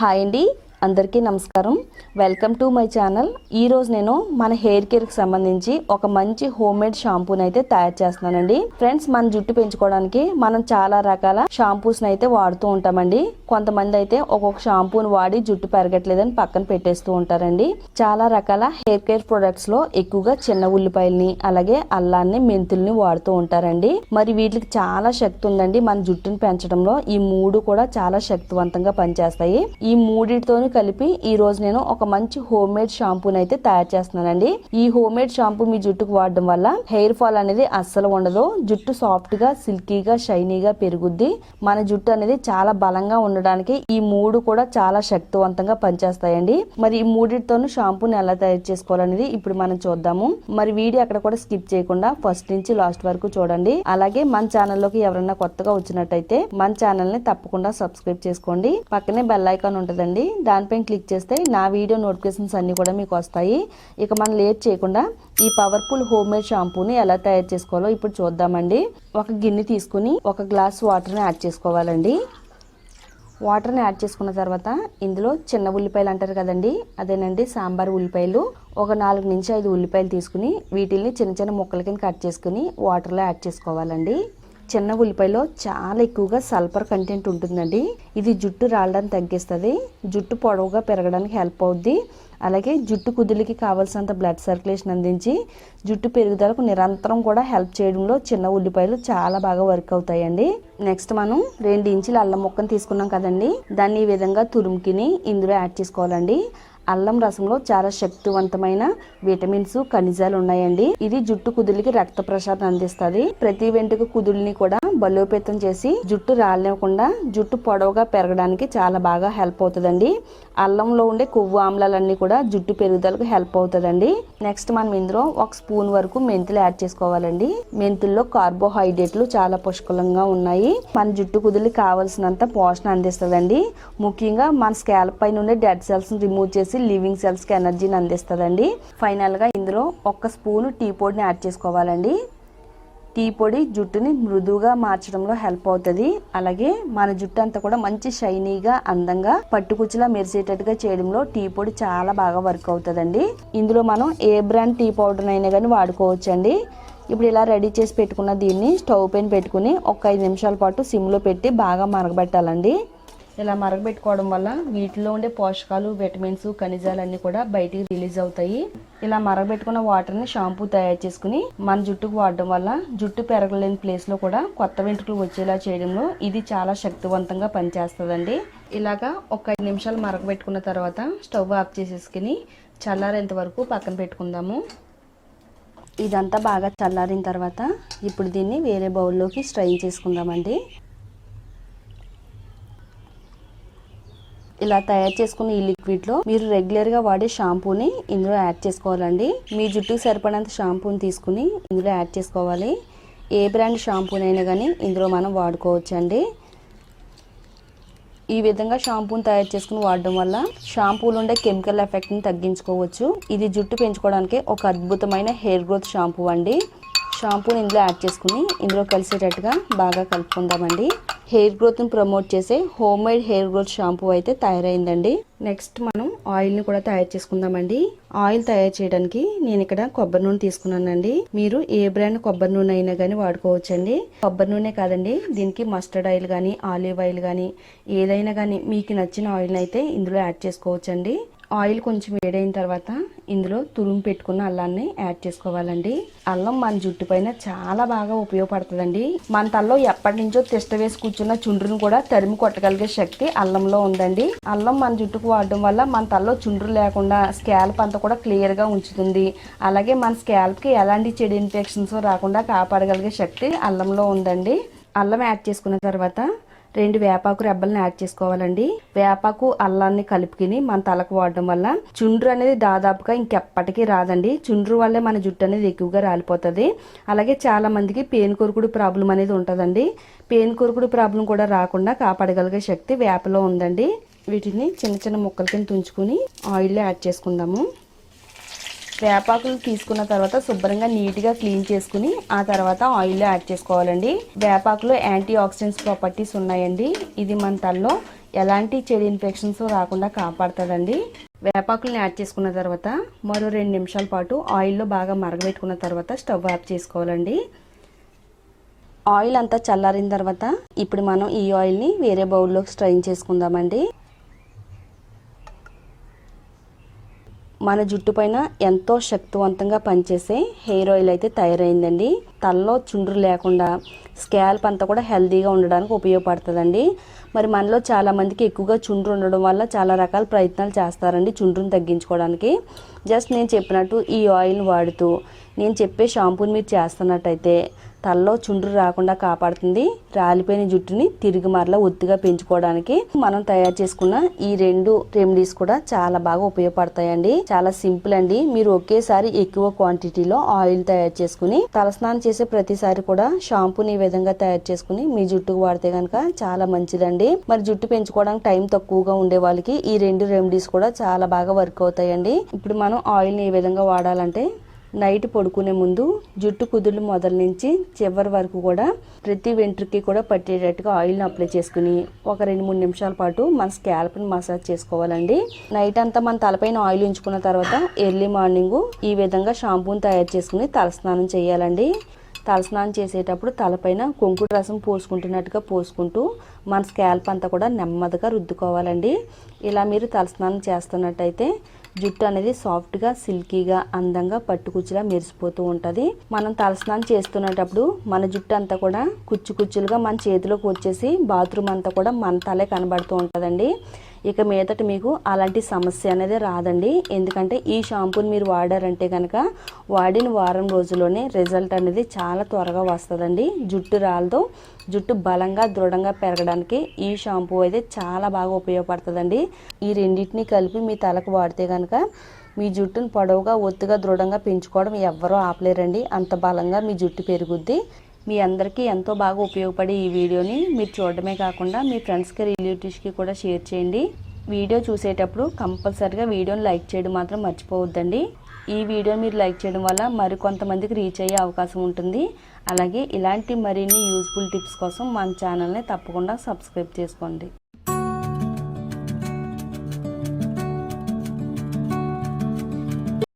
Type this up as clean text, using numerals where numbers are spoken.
Hi అండి, అందరికీ నమస్కారం. Welcome to my channel. ఈరోజు నేను మన హెయిర్ కేర్కి సంబంధించి ఒక మంచి హోమ్ మేడ్ షాంపూని అయితే తయారు చేస్తున్నానండి. ఫ్రెండ్స్, మన జుట్టు పెంచుకోవడానికి మనం చాలా రకాల షాంపూస్ని అయితే వాడుతూ ఉంటామండి. కొంతమంది అయితే ఒక్కొక్క షాంపూని వాడి జుట్టు పెరగట్లేదని పక్కన పెట్టేస్తూ ఉంటారండి. చాలా రకాల హెయిర్ కేర్ ప్రొడక్ట్స్ లో ఎక్కువగా చిన్న ఉల్లిపాయల్ని, అలాగే అల్లాన్ని, మెంతుల్ని వాడుతూ ఉంటారండి. మరి వీటికి చాలా శక్తి ఉందండి. మన జుట్టుని పెంచడంలో ఈ మూడు కూడా చాలా శక్తివంతంగా పనిచేస్తాయి. ఈ మూడిటితోని కలిపి ఈ రోజు నేను ఒక మంచి హోమ్ మేడ్ షాంపూని అయితే తయారు చేస్తున్నానండి. ఈ హోమ్ మేడ్ షాంపూ మీ జుట్టుకు వాడడం వల్ల హెయిర్ ఫాల్ అనేది అస్సలు ఉండదు. జుట్టు సాఫ్ట్ గా, సిల్కీగా, షైనీగా పెరుగుద్ది. మన జుట్టు అనేది చాలా బలంగా ఉండడానికి ఈ మూడు కూడా చాలా శక్తివంతంగా పనిచేస్తాయండి. మరి ఈ మూడిటితోనూ షాంపూని ఎలా తయారు చేసుకోవాలనేది ఇప్పుడు మనం చూద్దాము. మరి వీడియో అక్కడ కూడా స్కిప్ చేయకుండా ఫస్ట్ నుంచి లాస్ట్ వరకు చూడండి. అలాగే మన ఛానల్లోకి ఎవరైనా కొత్తగా వచ్చినట్టయితే మన ఛానల్ ని తప్పకుండా సబ్స్క్రైబ్ చేసుకోండి. పక్కనే బెల్ ఐకాన్ ఉంటుందండి, దానిపైన క్లిక్ చేస్తే నా వీడియో నోటిఫికేషన్స్ అన్ని కూడా మీకు వస్తాయి. ఇక మనం లేట్ చేయకుండా ఈ పవర్ఫుల్ హోమ్ మేడ్ షాంపూని ఎలా తయారు చేసుకోవాలో ఇప్పుడు చూద్దామండి. ఒక గిన్నె తీసుకుని ఒక గ్లాస్ వాటర్ని యాడ్ చేసుకోవాలండి. వాటర్ని యాడ్ చేసుకున్న తర్వాత ఇందులో చిన్న ఉల్లిపాయలు అంటారు కదండి, అదేనండి సాంబార్ ఉల్లిపాయలు. ఒక 4 నుంచి 5 ఉల్లిపాయలు తీసుకుని వీటిల్ని చిన్న చిన్న ముక్కల కింద కట్ చేసుకుని వాటర్లో యాడ్ చేసుకోవాలండి. చిన్న ఉల్లిపాయలో చాలా ఎక్కువగా సల్ఫర్ కంటెంట్ ఉంటుందండి. ఇది జుట్టు రాలడానికి తగ్గిస్తుంది, జుట్టు పొడవుగా పెరగడానికి హెల్ప్ అవుద్ది. అలాగే జుట్టు కుదులకి కావాల్సినంత బ్లడ్ సర్క్యులేషన్ అందించి జుట్టు పెరుగుదలకు నిరంతరం కూడా హెల్ప్ చేయడంలో చిన్న ఉల్లిపాయలు చాలా బాగా వర్క్ అవుతాయండి. నెక్స్ట్ మనం 2 ఇంచుల అల్లం ముక్కను తీసుకున్నాం కదండి, దాన్ని ఈ విధంగా తురుముకిని ఇందులో యాడ్ చేసుకోవాలండి. అల్లం రసంలో చాలా శక్తివంతమైన విటమిన్స్, ఖనిజాలు ఉన్నాయండి. ఇది జుట్టు కుదులకి రక్త ప్రసాదం అందిస్తుంది. ప్రతి వెంట్రుక కుదుల్ని కూడా బలోపేతం చేసి జుట్టు రాలనివ్వకుండా జుట్టు పొడవుగా పెరగడానికి చాలా బాగా హెల్ప్ అవుతుందండి. అల్లంలో ఉండే కొవ్వు ఆమ్లాలన్నీ కూడా జుట్టు పెరుగుదలకు హెల్ప్ అవుతుందండి. నెక్స్ట్ మనం ఇందులో 1 స్పూన్ వరకు మెంతులు యాడ్ చేసుకోవాలండి. మెంతుల్లో కార్బోహైడ్రేట్లు చాలా పుష్కలంగా ఉన్నాయి. మన జుట్టు కుదులకి కావాల్సినంత పోషణ అందిస్తుందండి. ముఖ్యంగా మన స్కాల్ప్ పైన ఉండే డెడ్ సెల్స్ రిమూవ్ చేసి లివింగ్ సెల్స్ కి ఎనర్జీని అందిస్తుందండి. ఫైనల్ గా ఇందులో 1 స్పూన్ టీ పొడిని యాడ్ చేసుకోవాలండి. టీ పొడి జుట్టుని మృదువుగా మార్చడంలో హెల్ప్ అవుతుంది. అలాగే మన జుట్టు అంతా కూడా మంచి షైనీగా, అందంగా, పట్టుకుచ్చిలా మెరిసేటట్టుగా చేయడంలో టీ పొడి చాలా బాగా వర్క్ అవుతుందండి. ఇందులో మనం ఏ బ్రాండ్ టీ పౌడర్ అయినా కానీ వాడుకోవచ్చండి. ఇప్పుడు ఇలా రెడీ చేసి పెట్టుకున్న దీన్ని స్టవ్ పైన పెట్టుకుని ఒక 5 నిమిషాల పాటు సిమ్లో పెట్టి బాగా మరగబెట్టాలండి. ఇలా మరగబెట్టుకోవడం వల్ల వీటిలో ఉండే పోషకాలు, విటమిన్స్, ఖనిజాలు అన్ని కూడా బయటికి రిలీజ్ అవుతాయి. ఇలా మరగబెట్టుకున్న వాటర్ని షాంపూ తయారు చేసుకుని మన జుట్టుకు వాడడం వల్ల జుట్టు పెరగలేని ప్లేస్ లో కూడా కొత్త వెంట్రుకలు వచ్చేలా చేయడంలో ఇది చాలా శక్తివంతంగా పనిచేస్తుందండి. ఇలాగా ఒక 5 నిమిషాలు మరగబెట్టుకున్న తర్వాత స్టవ్ ఆఫ్ చేసేసుకుని చల్లారేంత వరకు పక్కన పెట్టుకుందాము. ఇదంతా బాగా చల్లారిన తర్వాత ఇప్పుడు దీన్ని వేరే బౌల్లోకి స్ట్రైన్ చేసుకుందామండి. ఇలా తయారు చేసుకున్న ఈ లిక్విడ్ లో మీరు రెగ్యులర్ గా వాడే షాంపూని ఇందులో యాడ్ చేసుకోవాలండి. మీ జుట్టుకు సరిపడినంత షాంపూని తీసుకుని ఇందులో యాడ్ చేసుకోవాలి. ఏ బ్రాండ్ షాంపూనైనా కానీ ఇందులో మనం వాడుకోవచ్చండి. ఈ విధంగా షాంపూని తయారు చేసుకుని వాడడం వల్ల షాంపూలో ఉండే కెమికల్ ఎఫెక్ట్ ని తగ్గించుకోవచ్చు. ఇది జుట్టు పెంచుకోవడానికి ఒక అద్భుతమైన హెయిర్ గ్రోత్ షాంపూ అండి. షాంపూని ఇందులో యాడ్ చేసుకుని ఇందులో కలిసేటట్టుగా బాగా కలుపుకుందామండి. హెయిర్ గ్రోత్ ని ప్రమోట్ చేసే home made hair growth shampoo అయితే తయారైందండి. నెక్స్ట్ మనం ఆయిల్ ని కూడా తయారు చేసుకుందామండి. ఆయిల్ తయారు చేయడానికి నేను ఇక్కడ కొబ్బరి నూనె తీసుకున్నానండి. మీరు ఏ బ్రాండ్ కొబ్బరి నూనె అయినా కానీ వాడుకోవచ్చండి. కొబ్బరి నూనె కాదండి, దీనికి మస్టర్డ్ ఆయిల్ కానీ, ఆలివ్ ఆయిల్ కానీ, ఏదైనా కానీ మీకు నచ్చిన ఆయిల్ అయితే ఇందులో యాడ్ చేసుకోవచ్చండి. ఆయిల్ కొంచెం వేడైన తర్వాత ఇందులో తురుము పెట్టుకున్న అల్లాన్ని యాడ్ చేసుకోవాలండి. అల్లం మన జుట్టు పైన చాలా బాగా ఉపయోగపడుతుందండి. మన తలలో ఎప్పటి నుంచో తిష్ట వేసి కూర్చున్న చుండ్రును కూడా తరిమి కొట్టగలిగే శక్తి అల్లంలో ఉందండి. అల్లం మన జుట్టుకు వాడడం వల్ల మన తలలో చుండ్రు లేకుండా స్కాల్ప్ అంతా కూడా క్లియర్ గా ఉంచుతుంది. అలాగే మన స్కాల్ప్ కి ఎలాంటి చెడు ఇన్ఫెక్షన్స్ రాకుండా కాపాడగలిగే శక్తి అల్లంలో ఉందండి. అల్లం యాడ్ చేసుకున్న తర్వాత 2 వేపాకు రెబ్బల్ని యాడ్ చేసుకోవాలండి. వేపాకు అల్లాన్ని కలుపుకుని మన తలకు వాడడం వల్ల చుండ్రు అనేది దాదాపుగా ఇంకెప్పటికీ రాదండి. చుండ్రు వల్లే మన జుట్టు అనేది ఎక్కువగా రాలిపోతుంది. అలాగే చాలా మందికి పేను కొరుకుడు ప్రాబ్లం అనేది ఉంటుందండి. పేను కొరుకుడు ప్రాబ్లం కూడా రాకుండా కాపాడగలిగే శక్తి వేపలో ఉందండి. వీటిని చిన్న చిన్న ముక్కల కింద తుంచుకుని ఆయిల్లో యాడ్ చేసుకుందాము. వేపాకులు తీసుకున్న తర్వాత శుభ్రంగా నీట్గా క్లీన్ చేసుకుని ఆ తర్వాత ఆయిల్లో యాడ్ చేసుకోవాలండి. వేపాకులో యాంటీ ఆక్సిడెంట్స్ ప్రాపర్టీస్ ఉన్నాయండి. ఇది మన తలలో ఎలాంటి చెడు ఇన్ఫెక్షన్స్ రాకుండా కాపాడుతుందండి. వేపాకులను యాడ్ చేసుకున్న తర్వాత మరో 2 నిమిషాల పాటు ఆయిల్లో బాగా మరగబెట్టుకున్న తర్వాత స్టవ్ ఆఫ్ చేసుకోవాలండి. ఆయిల్ అంతా చల్లారిన తర్వాత ఇప్పుడు మనం ఈ ఆయిల్ని వేరే బౌల్లోకి స్ట్రైన్ చేసుకుందామండి. మన జుట్టు పైన ఎంతో శక్తివంతంగా పనిచేసే హెయిర్ ఆయిల్ అయితే తయారైందండి. తలలో చుండ్రు లేకుండా స్కాల్ప్ అంతా కూడా హెల్తీగా ఉండడానికి ఉపయోగపడుతుందండి. మరి మనలో చాలామందికి ఎక్కువగా చుండ్రు ఉండడం వల్ల చాలా రకాల ప్రయత్నాలు చేస్తారండి చుండ్రుని తగ్గించుకోవడానికి. జస్ట్ నేను చెప్పినట్టు ఈ ఆయిల్ని వాడుతూ నేను చెప్పే షాంపూని మీరు చేస్తున్నట్టయితే తలలో చుండ్రు రాకుండా కాపాడుతుంది. రాలిపోయిన జుట్టుని తిరిగి మరలా ఒత్తిగా పెంచుకోవడానికి మనం తయారు చేసుకున్న ఈ 2 రెమెడీస్ కూడా చాలా బాగా ఉపయోగపడతాయండి. చాలా సింపుల్ అండి. మీరు ఒకేసారి ఎక్కువ క్వాంటిటీలో ఆయిల్ తయారు చేసుకుని తలస్నానం చేసే ప్రతిసారి కూడా షాంపూని ఈ విధంగా తయారు చేసుకుని మీ జుట్టుకు వాడితే కనుక చాలా మంచిదండి. మరి జుట్టు పెంచుకోవడానికి టైం తక్కువగా ఉండే వాళ్ళకి ఈ 2 రెమెడీస్ కూడా చాలా బాగా వర్క్ అవుతాయండి. ఇప్పుడు మనం ఆయిల్ని ఏ విధంగా వాడాలంటే నైట్ పడుకునే ముందు జుట్టు కుదుళ్ళు మొదల నుంచి చివరి వరకు కూడా ప్రతి వెంట్రుకి కూడా పట్టేటట్టుగా ఆయిల్ని అప్లై చేసుకుని ఒక 2-3 నిమిషాల పాటు మన స్కాల్ప్ని మసాజ్ చేసుకోవాలండి. నైట్ అంతా మన తలపైన ఆయిల్ ఉంచుకున్న తర్వాత ఎర్లీ మార్నింగ్ ఈ విధంగా షాంపూని తయారు చేసుకుని తలస్నానం చేయాలండి. తలస్నానం చేసేటప్పుడు తలపైన కుంకుడు రసం పోసుకుంటున్నట్టుగా పోసుకుంటూ మన స్కాల్ప్ అంతా కూడా నెమ్మదిగా రుద్దుకోవాలండి. ఇలా మీరు తలస్నానం చేస్తున్నట్టయితే జుట్టు అనేది సాఫ్ట్గా సిల్కీగా అందంగా పట్టుకుచ్చులా మెరిసిపోతూ ఉంటుంది. మనం తలస్నానం చేస్తున్నప్పుడు మన జుట్టు అంతా కూడా కుచ్చులుగా మన చేతిలోకి వచ్చేసి బాత్రూమ్ అంతా కూడా మన తలే కనబడుతూ ఉంటుందండి. ఇక మీదట మీకు అలాంటి సమస్య అనేది రాదండి. ఎందుకంటే ఈ షాంపూని మీరు వాడారంటే కనుక వాడిన వారం రోజుల్లోనే రిజల్ట్ అనేది చాలా త్వరగా వస్తుందండి. జుట్టు రాలతో జుట్టు బలంగా దృఢంగా పెరగడానికి ఈ షాంపూ అయితే చాలా బాగా ఉపయోగపడుతుందండి. ఈ రెండింటిని కలిపి మీ తలకు వాడితే కనుక మీ జుట్టును పొడవుగా ఒత్తుగా దృఢంగా పెంచుకోవడం ఎవ్వరూ ఆపలేరండి. అంత బలంగా మీ జుట్టు పెరుగుద్ది. మీ అందరికీ ఎంతో బాగా ఉపయోగపడే ఈ వీడియోని మీరు చూడడమే కాకుండా మీ ఫ్రెండ్స్కి రిలేటివ్స్కి కూడా షేర్ చేయండి. వీడియో చూసేటప్పుడు కంపల్సరిగా వీడియోని లైక్ చేయడం మాత్రం మర్చిపోవద్దండి. ఈ వీడియో మీరు లైక్ చేయడం వల్ల మరికొంతమందికి రీచ్ అయ్యే అవకాశం ఉంటుంది. అలాగే ఇలాంటి మరిన్ని యూజ్ఫుల్ టిప్స్ కోసం మన ఛానల్ని తప్పకుండా సబ్స్క్రైబ్ చేసుకోండి.